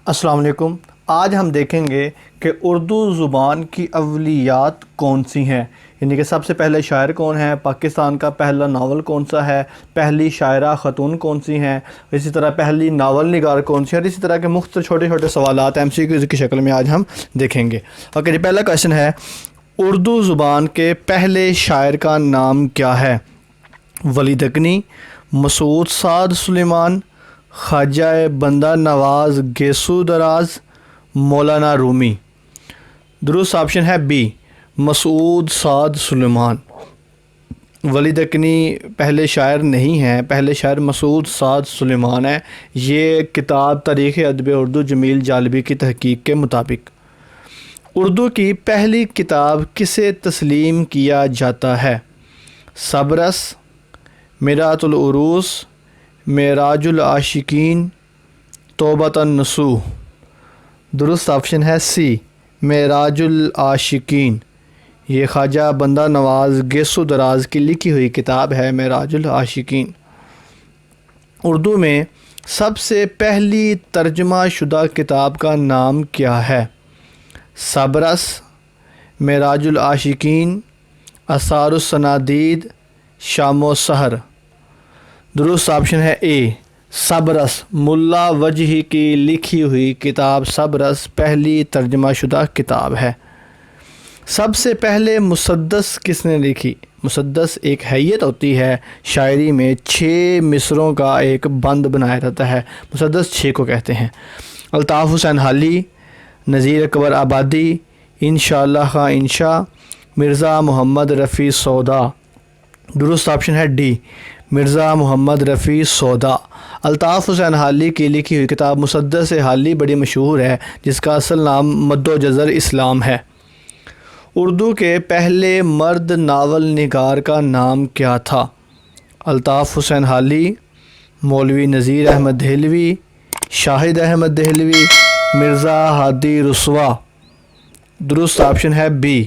السلام علیکم۔ آج ہم دیکھیں گے کہ اردو زبان کی اولیات کون سی ہیں، یعنی کہ سب سے پہلے شاعر کون ہیں، پاکستان کا پہلا ناول کون سا ہے، پہلی شاعرہ خاتون کون سی ہیں، اسی طرح پہلی ناول نگار کون سی ہے، اور اسی طرح کے مختلف چھوٹے چھوٹے سوالات MCQ کی شکل میں آج ہم دیکھیں گے۔ اوکے جی، پہلا کویشچن ہے، اردو زبان کے پہلے شاعر کا نام کیا ہے؟ ولی دکنی، مسعود سعد سلیمان، خواجہ بندہ نواز گیسو دراز، مولانا رومی۔ درست آپشن ہے بی، مسعود سعد سلیمان۔ ولی دکنی پہلے شاعر نہیں ہیں، پہلے شاعر مسعود سعد سلیمان ہیں۔ یہ کتاب تاریخ ادب اردو جمیل جالبی کی تحقیق کے مطابق۔ اردو کی پہلی کتاب کسے تسلیم کیا جاتا ہے؟ صبرس، میرات العروس، معراج العاشقین، توبۃ النصوح۔ درست آپشن ہے سی، معراج العاشقین۔ یہ خواجہ بندہ نواز گیسو دراز کی لکھی ہوئی کتاب ہے معراج العاشقین۔ اردو میں سب سے پہلی ترجمہ شدہ کتاب کا نام کیا ہے؟ صبرس، معراج العاشقین، آثار الصنادید، شام و سحر۔ درست آپشن ہے اے، صبرس۔ ملا وجہی کی لکھی ہوئی کتاب صبرس پہلی ترجمہ شدہ کتاب ہے۔ سب سے پہلے مسدس کس نے لکھی؟ مسدس ایک حیت ہوتی ہے شاعری میں، 6 مصروں کا ایک بند بنایا جاتا ہے، مسدس 6 کو کہتے ہیں۔ الطاف حسین حالی، نذیر اکبر آبادی، انشاءاللہ خاں انشاء، مرزا محمد رفیع سودا۔ درست آپشن ہے ڈی، مرزا محمد رفیع سودا۔ الطاف حسین حالی کی لکھی ہوئی کتاب مسدس حالی بڑی مشہور ہے، جس کا اصل نام مد و جزر اسلام ہے۔ اردو کے پہلے مرد ناول نگار کا نام کیا تھا؟ الطاف حسین حالی، مولوی نذیر احمد دہلوی، شاہد احمد دہلوی، مرزا ہادی رسوا۔ درست آپشن ہے بی،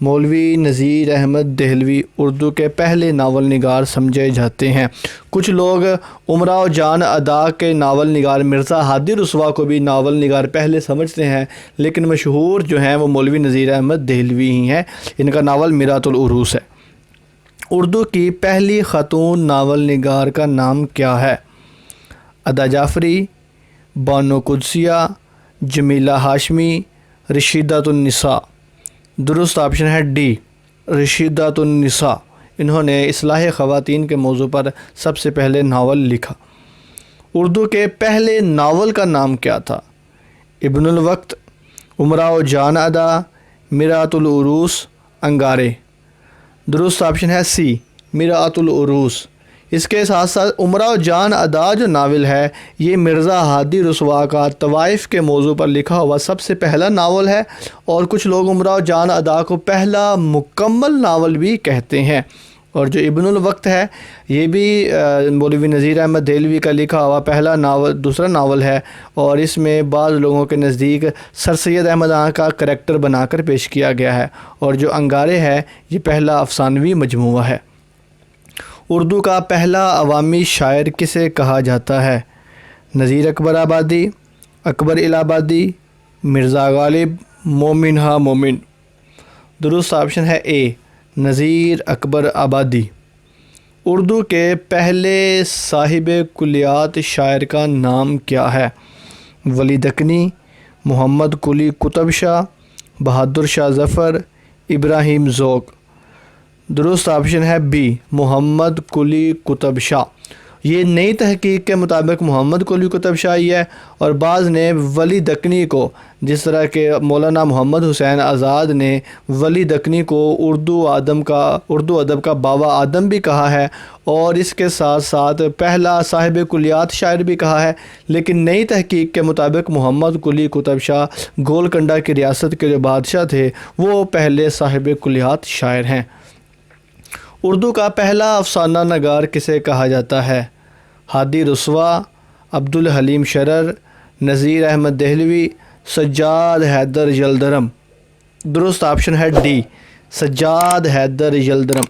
مولوی نذیر احمد دہلوی اردو کے پہلے ناول نگار سمجھے جاتے ہیں۔ کچھ لوگ امراء جان ادا کے ناول نگار مرزا ہادی رسوا کو بھی ناول نگار پہلے سمجھتے ہیں، لیکن مشہور جو ہیں وہ مولوی نذیر احمد دہلوی ہی ہیں۔ ان کا ناول میرات العروس ہے۔ اردو کی پہلی خاتون ناول نگار کا نام کیا ہے؟ ادا جعفری، بانو قدسیہ، جمیلہ ہاشمی، رشیدۃ النساء۔ درست آپشن ہے ڈی، رشیدۃ النساء۔ انہوں نے اصلاح خواتین کے موضوع پر سب سے پہلے ناول لکھا۔ اردو کے پہلے ناول کا نام کیا تھا؟ ابن الوقت، امراء جان ادا، میرات العروس، انگارے۔ درست آپشن ہے سی، میرات العروس۔ اس کے ساتھ ساتھ امراء جان ادا جو ناول ہے، یہ مرزا ہادی رسوا کا طوائف کے موضوع پر لکھا ہوا سب سے پہلا ناول ہے، اور کچھ لوگ امراء جان ادا کو پہلا مکمل ناول بھی کہتے ہیں۔ اور جو ابن الوقت ہے، یہ بھی مولوی نذیر احمد دہلوی کا لکھا ہوا پہلا ناول، دوسرا ناول ہے، اور اس میں بعض لوگوں کے نزدیک سر سید احمد خان کا کریکٹر بنا کر پیش کیا گیا ہے۔ اور جو انگارے ہے، یہ پہلا افسانوی مجموعہ ہے۔ اردو کا پہلا عوامی شاعر کسے کہا جاتا ہے؟ نذیر اکبر آبادی، اکبر الہ آبادی، مرزا غالب، مومن ہاں مومن۔ درست آپشن ہے اے، نذیر اکبر آبادی۔ اردو کے پہلے صاحب کلیات شاعر کا نام کیا ہے؟ ولی دکنی، محمد قلی قطب شاہ، بہادر شاہ ظفر، ابراہیم ذوق۔ درست آپشن ہے بی، محمد قلی قطب شاہ۔ یہ نئی تحقیق کے مطابق محمد قلی قطب شاہ ہی ہے، اور بعض نے ولی دکنی کو، جس طرح کہ مولانا محمد حسین آزاد نے ولی دکنی کو اردو ادب کا بابا آدم بھی کہا ہے، اور اس کے ساتھ ساتھ پہلا صاحب کلیات شاعر بھی کہا ہے، لیکن نئی تحقیق کے مطابق محمد قلی قطب شاہ گولکنڈہ کی ریاست کے جو بادشاہ تھے، وہ پہلے صاحب کلیات شاعر ہیں۔ اردو کا پہلا افسانہ نگار کسے کہا جاتا ہے؟ ہادی رسوا، عبدالحلیم شرر، نذیر احمد دہلوی، سجاد حیدر یلدرم۔ درست آپشن ہے ڈی، سجاد حیدر یلدرم۔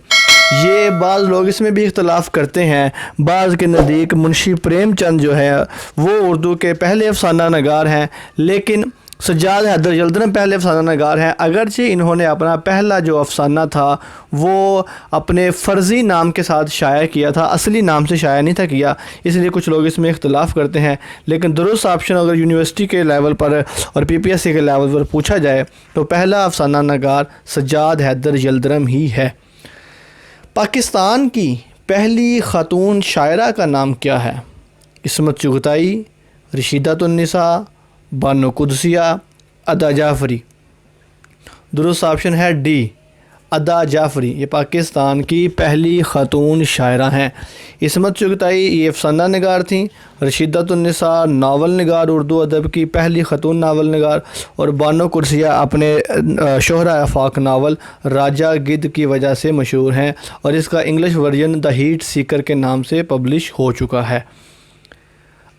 یہ بعض لوگ اس میں بھی اختلاف کرتے ہیں۔ بعض کے نزدیک منشی پریم چند جو ہے وہ اردو کے پہلے افسانہ نگار ہیں، لیکن سجاد حیدر یلدرم پہلے افسانہ نگار ہیں، اگرچہ انہوں نے اپنا پہلا جو افسانہ تھا وہ اپنے فرضی نام کے ساتھ شائع کیا تھا، اصلی نام سے شائع نہیں تھا کیا، اس لیے کچھ لوگ اس میں اختلاف کرتے ہیں۔ لیکن درست آپشن اگر یونیورسٹی کے لیول پر اور پی پی ایس سی کے لیول پر پوچھا جائے تو پہلا افسانہ نگار سجاد حیدر یلدرم ہی ہے۔ پاکستان کی پہلی خاتون شاعرہ کا نام کیا ہے؟ عصمت چغتائی، رشیدۃ النساء، بانو قدسیہ، ادا جعفری۔ درست آپشن ہے ڈی، ادا جعفری۔ یہ پاکستان کی پہلی خاتون شاعرہ ہیں۔ عصمت چغتائی یہ افسانہ نگار تھیں، رشیدۃ النساء ناول نگار، اردو ادب کی پہلی خاتون ناول نگار، اور بانو قدسیہ اپنے شہرہ آفاق ناول راجہ گدھ کی وجہ سے مشہور ہیں، اور اس کا انگلش ورژن دا ہیٹ سیکر کے نام سے پبلش ہو چکا ہے۔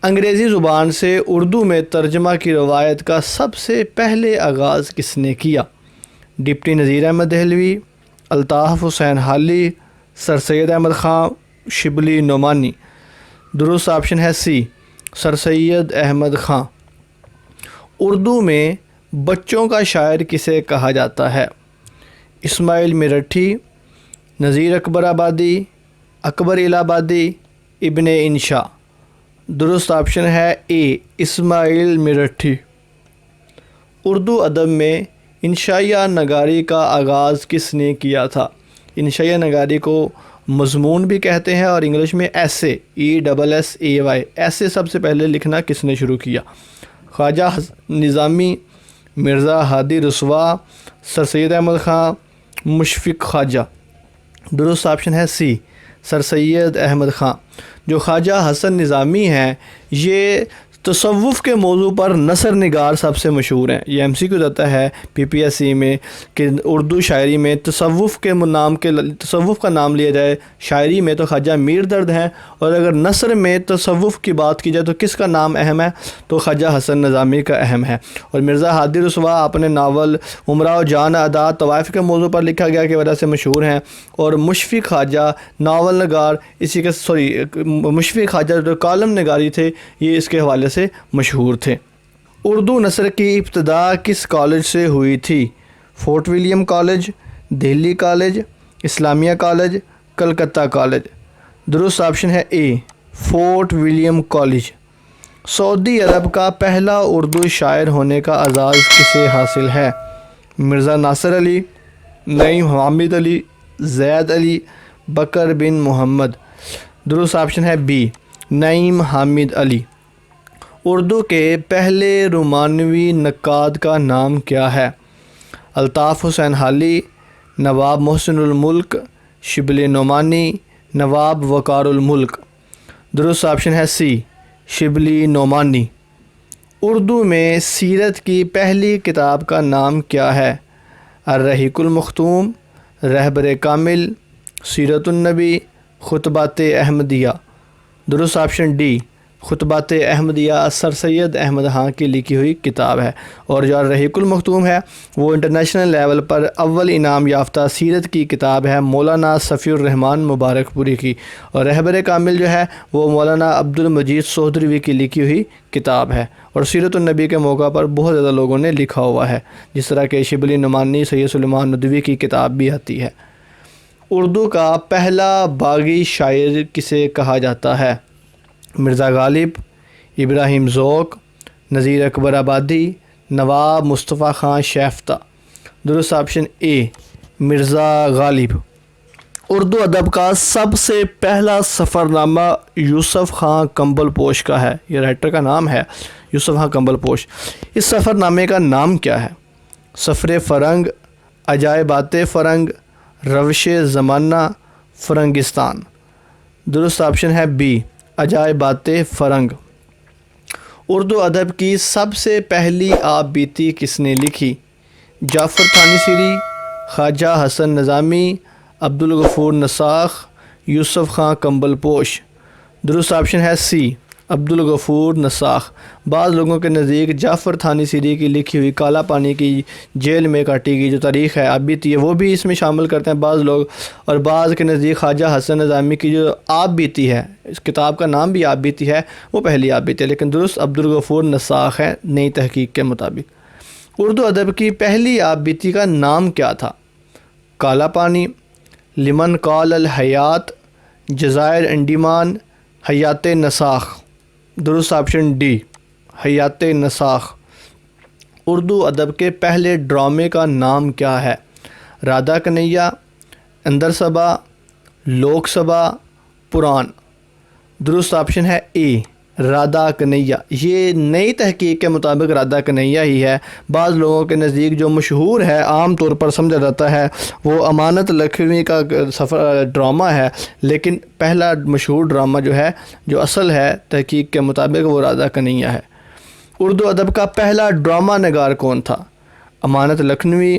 انگریزی زبان سے اردو میں ترجمہ کی روایت کا سب سے پہلے آغاز کس نے کیا؟ ڈپٹی نذیر احمد دہلوی، الطاف حسین حالی، سر سید احمد خان، شبلی نعمانی۔ درست آپشن ہے سی، سر سید احمد خان۔ اردو میں بچوں کا شاعر کسے کہا جاتا ہے؟ اسماعیل میرٹھی، نذیر اکبر آبادی، اکبر الہ آبادی، ابن انشا۔ درست آپشن ہے اے، اسماعیل میرٹھی۔ اردو ادب میں انشائیہ نگاری کا آغاز کس نے کیا تھا؟ انشائیہ نگاری کو مضمون بھی کہتے ہیں، اور انگلش میں ایسے، ESSAY، ایسے سب سے پہلے لکھنا کس نے شروع کیا؟ خواجہ نظامی، مرزا ہادی رسوا، سر سید احمد خان، مشفق خواجہ۔ درست آپشن ہے سی، سر سید احمد خان۔ جو خواجہ حسن نظامی ہیں یہ تصوف کے موضوع پر نثر نگار سب سے مشہور ہیں۔ یہ MCQ جاتا ہے PPSC میں کہ اردو شاعری میں تصوف کا نام لیا جائے شاعری میں تو خواجہ میر درد ہیں، اور اگر نثر میں تصوف کی بات کی جائے تو کس کا نام اہم ہے؟ تو خواجہ حسن نظامی کا اہم ہے۔ اور مرزا ہادی رسوا اپنے ناول امراء جان ادا طوائف کے موضوع پر لکھا گیا کی وجہ سے مشہور ہیں، اور مشفق خواجہ ناول نگار مشفق خواجہ جو کالم نگاری تھے یہ اس کے حوالے سے مشہور تھے۔ اردو نثر کی ابتدا کس کالج سے ہوئی تھی؟ Fort William college, Delhi college, Islamia college, Calcutta college. درست آپشن ہے اے، فورٹ ولیم کالج۔ سعودی عرب کا پہلا اردو شاعر ہونے کا اعزاز کسے حاصل ہے؟ مرزا ناصر علی، نعیم حامد علی، زید علی، بکر بن محمد۔ درست آپشن ہے بی، نعیم حامد علی۔ اردو کے پہلے رومانوی نقاد کا نام کیا ہے؟ الطاف حسین حالی، نواب محسن الملک، شبلی نعمانی، نواب وقار الملک۔ درست آپشن ہے سی، شبلی نعمانی۔ اردو میں سیرت کی پہلی کتاب کا نام کیا ہے؟ الرحیق المختوم، رہبر کامل، سیرت النبی، خطبات احمدیہ۔ درست آپشن ڈی، خطبات احمدیہ سر سید احمد خان کی لکھی ہوئی کتاب ہے، اور جو الرحیق المختوم ہے وہ انٹرنیشنل لیول پر اول انعام یافتہ سیرت کی کتاب ہے مولانا صفی الرحمن مبارک پوری کی، اور رہبر کامل جو ہے وہ مولانا عبد المجید سہدروی کی لکھی ہوئی کتاب ہے، اور سیرت النبی کے موقع پر بہت زیادہ لوگوں نے لکھا ہوا ہے، جس طرح کہ شبلی نعمانی سید سلیمان ندوی کی کتاب بھی آتی ہے۔ اردو کا پہلا باغی شاعر کسے کہا جاتا ہے؟ مرزا غالب، ابراہیم ذوق، نذیر اکبر آبادی، نواب مصطفیٰ خان شیفتہ۔ درست آپشن اے، مرزا غالب۔ اردو ادب کا سب سے پہلا سفر نامہ یوسف خان کمبل پوش کا ہے، یہ رائٹر کا نام ہے یوسف خان کمبل پوش۔ اس سفر نامے کا نام کیا ہے؟ سفر فرنگ، عجائبات فرنگ، روش زمانہ، فرنگستان۔ درست آپشن ہے بی، عجائبات فرنگ۔ اردو ادب کی سب سے پہلی آپ بیتی کس نے لکھی؟ جعفر تھانیسری، خواجہ حسن نظامی، عبدالغفور نساخ، یوسف خان کمبل پوش۔ درست آپشن ہے سی، عبدالغفور نساخ۔ بعض لوگوں کے نزدیک جعفر تھانی سیری کی لکھی ہوئی کالا پانی کی جیل میں کاٹی گئی جو تاریخ ہے آپ بیتی ہے وہ بھی اس میں شامل کرتے ہیں بعض لوگ، اور بعض کے نزدیک خواجہ حسن نظامی کی جو آپ بیتی ہے، اس کتاب کا نام بھی آپ بیتی ہے، وہ پہلی آپ بیتی ہے، لیکن درست عبدالغفور نساخ ہے نئی تحقیق کے مطابق۔ اردو ادب کی پہلی آپ بیتی کا نام کیا تھا؟ کالا پانی، لمن قال الحیات، جزائر انڈیمان، حیات نساخ۔ درست آپشن ڈی، حیات نساخ۔ اردو ادب کے پہلے ڈرامے کا نام کیا ہے؟ رادھا کنیا، اندر صبا، لوک سبھا، پران۔ درست آپشن ہے اے، رادھا کنیا۔ یہ نئی تحقیق کے مطابق رادھا کنیا ہی ہے۔ بعض لوگوں کے نزدیک جو مشہور ہے عام طور پر سمجھا جاتا ہے وہ امانت لکھنوی کا سفر ڈرامہ ہے، لیکن پہلا مشہور ڈرامہ جو ہے جو اصل ہے تحقیق کے مطابق وہ رادھا کنیا ہے۔ اردو ادب کا پہلا ڈرامہ نگار کون تھا؟ امانت لکھنوی،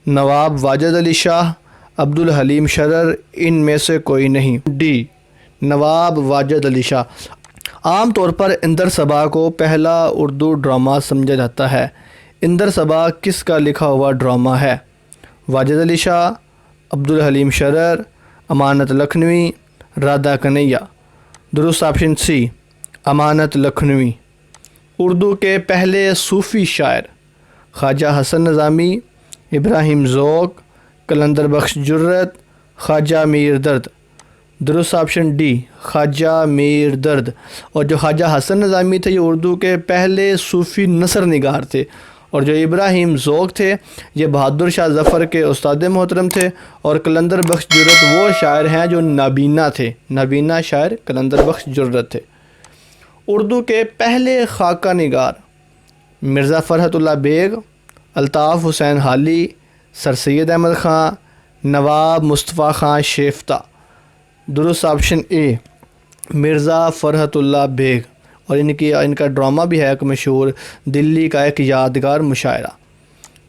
نواب واجد علی شاہ، عبدالحلیم شرر، ان میں سے کوئی نہیں۔ ڈی، نواب واجد علی شاہ۔ عام طور پر اندر صبا کو پہلا اردو ڈرامہ سمجھا جاتا ہے۔ اندر صبا کس کا لکھا ہوا ڈرامہ ہے؟ واجد علی شاہ، عبدالحلیم شرر، امانت لکھنوی، رادھا کنیا۔ درست آپشن سی، امانت لکھنوی۔ اردو کے پہلے صوفی شاعر؟ خواجہ حسن نظامی، ابراہیم ذوق، قلندر بخش جرت، خواجہ میر درد۔ درست آپشن ڈی، خواجہ میر درد۔ اور جو خواجہ حسن نظامی تھے یہ اردو کے پہلے صوفی نثر نگار تھے، اور جو ابراہیم ذوق تھے یہ بہادر شاہ ظفر کے استاد محترم تھے، اور قلندر بخش جرت وہ شاعر ہیں جو نابینا تھے، نابینا شاعر قلندر بخش جرت تھے۔ اردو کے پہلے خاکہ نگار؟ مرزا فرحت اللہ بیگ، الطاف حسین حالی، سر سید احمد خان، نواب مصطفیٰ خان شیفتہ۔ درست آپشن اے، مرزا فرحت اللہ بیگ، اور ان کا ڈرامہ بھی ہے ایک مشہور دلی کا ایک یادگار مشاعرہ۔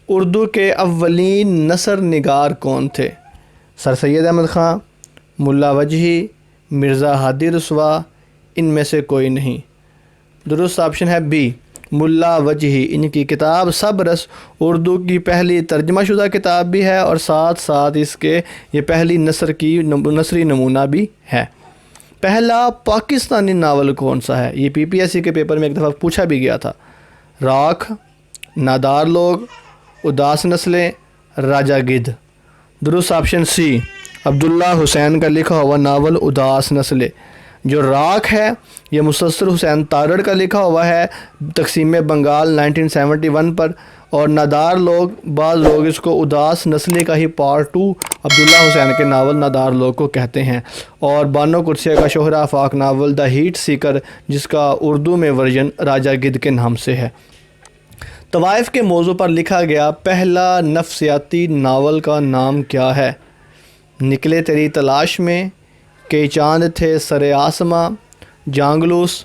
اردو کے اولین نثر نگار کون تھے؟ سر سید احمد خان، ملا وجہی، مرزا ہادی رسوا، ان میں سے کوئی نہیں۔ درست آپشن ہے بی، ملا وجہی۔ ان کی کتاب سب رس اردو کی پہلی ترجمہ شدہ کتاب بھی ہے، اور ساتھ ساتھ اس کے یہ پہلی نثری نمونہ بھی ہے۔ پہلا پاکستانی ناول کون سا ہے؟ یہ PPSC کے پیپر میں ایک دفعہ پوچھا بھی گیا تھا۔ راکھ، نادار لوگ، اداس نسلیں، راجہ گدھ۔ درست آپشن سی، عبداللہ حسین کا لکھا ہوا ناول اداس نسلیں۔ جو راکھ ہے یہ مستصر حسین تارڑ کا لکھا ہوا ہے تقسیم بنگال 1971 پر، اور نادار لوگ بعض لوگ اس کو اداس نسلیں کا ہی پارٹ 2 عبداللہ حسین کے ناول نادار لوگ کو کہتے ہیں، اور بانو قدسیہ کا شہرہ آفاق ناول دا ہیٹ سیکر جس کا اردو میں ورژن راجہ گدھ کے نام سے ہے۔ طوائف کے موضوع پر لکھا گیا پہلا نفسیاتی ناول کا نام کیا ہے؟ نکلے تیری تلاش میں، کئی چاند تھے سر آسماں، جانگلوس،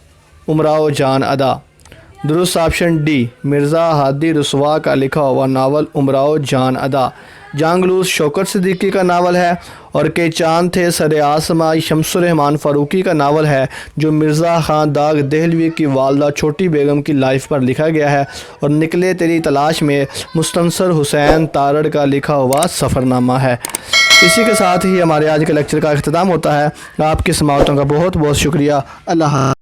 امراؤ جان ادا۔ درست آپشن ڈی، مرزا ہادی رسوا کا لکھا ہوا ناول امراؤ جان ادا۔ جانگلوس شوکت صدیقی کا ناول ہے، اور کئی چاند تھے سر آسماں شمس الرحمن فاروقی کا ناول ہے جو مرزا خان داغ دہلوی کی والدہ چھوٹی بیگم کی لائف پر لکھا گیا ہے، اور نکلے تیری تلاش میں مستنصر حسین تارڑ کا لکھا ہوا سفر نامہ ہے۔ اسی کے ساتھ ہی ہمارے آج کے لیکچر کا اختتام ہوتا ہے۔ آپ کی سماعتوں کا بہت بہت شکریہ۔ اللہ حافظ۔